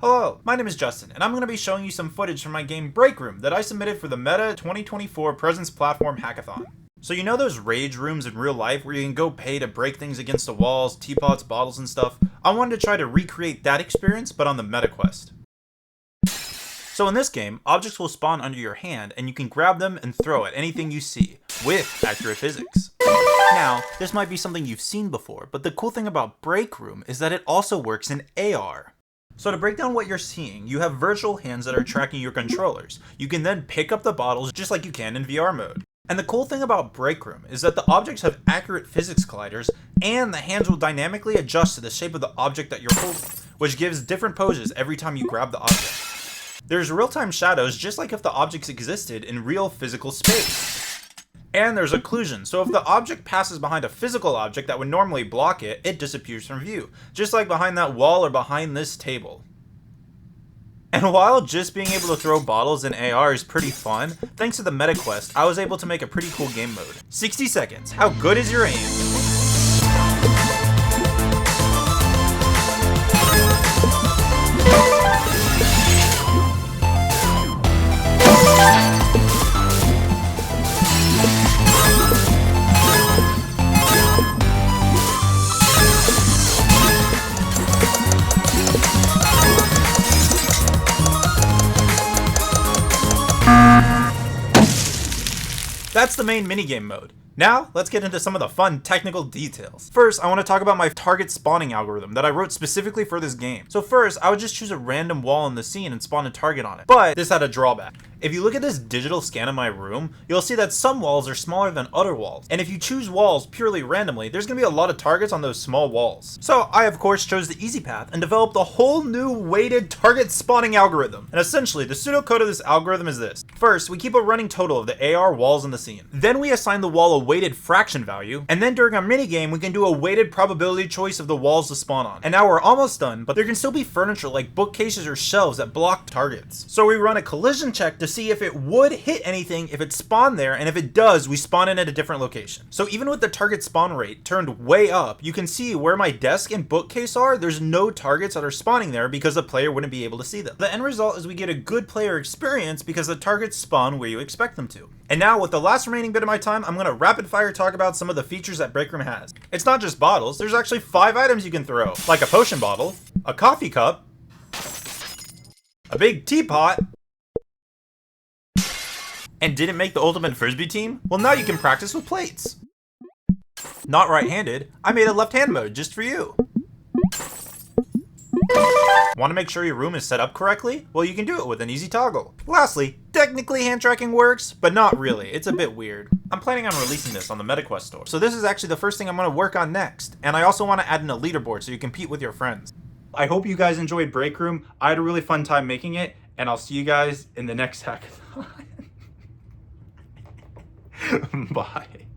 Hello, my name is Justin, and I'm going to be showing you some footage from my game Break Room that I submitted for the Meta 2024 Presence Platform Hackathon. So you know those rage rooms in real life where you can go pay to break things against the walls, teapots, bottles, and stuff? I wanted to try to recreate that experience, but on the Meta Quest. So in this game, objects will spawn under your hand, and you can grab them and throw at anything you see, with accurate physics. Now, this might be something you've seen before, but the cool thing about Break Room is that it also works in AR. So to break down what you're seeing, you have virtual hands that are tracking your controllers. You can then pick up the bottles just like you can in VR mode. And the cool thing about Break Room is that the objects have accurate physics colliders, and the hands will dynamically adjust to the shape of the object that you're holding, which gives different poses every time you grab the object. There's real-time shadows just like if the objects existed in real physical space. And there's occlusion, so if the object passes behind a physical object that would normally block it, it disappears from view, just like behind that wall or behind this table. And while just being able to throw bottles in AR is pretty fun, thanks to the Meta Quest, I was able to make a pretty cool game mode. 60 seconds, how good is your aim? That's the main minigame mode. Now, let's get into some of the fun technical details. First, I want to talk about my target spawning algorithm that I wrote specifically for this game. So first, I would just choose a random wall in the scene and spawn a target on it. But this had a drawback. If you look at this digital scan of my room, you'll see that some walls are smaller than other walls. And if you choose walls purely randomly, there's going to be a lot of targets on those small walls. So I, of course, chose the easy path and developed a whole new weighted target spawning algorithm. And essentially, the pseudocode of this algorithm is this. First, we keep a running total of the AR walls in the scene. Then we assign the wall a weighted fraction value. And then during our minigame, we can do a weighted probability choice of the walls to spawn on. And now we're almost done, but there can still be furniture like bookcases or shelves that block targets. So we run a collision check to see if it would hit anything if it spawned there, and if it does, we spawn in at a different location. So even with the target spawn rate turned way up, you can see where my desk and bookcase are, there's no targets that are spawning there because the player wouldn't be able to see them. The end result is we get a good player experience because the targets spawn where you expect them to. And now with the last remaining bit of my time, I'm going to rapid fire talk about some of the features that Break Room has. It's not just bottles, there's actually 5 items you can throw, like a potion bottle, a coffee cup, a big teapot, and didn't make the ultimate frisbee team? Well, now you can practice with plates. Not right-handed, I made a left-hand mode just for you. Want to make sure your room is set up correctly? Well, you can do it with an easy toggle. Lastly, technically hand tracking works, but not really, it's a bit weird. I'm planning on releasing this on the MetaQuest store, so this is actually the first thing I'm going to work on next, and I also want to add in a leaderboard so you compete with your friends. I hope you guys enjoyed Break Room. I had a really fun time making it, and I'll see you guys in the next hackathon. Bye.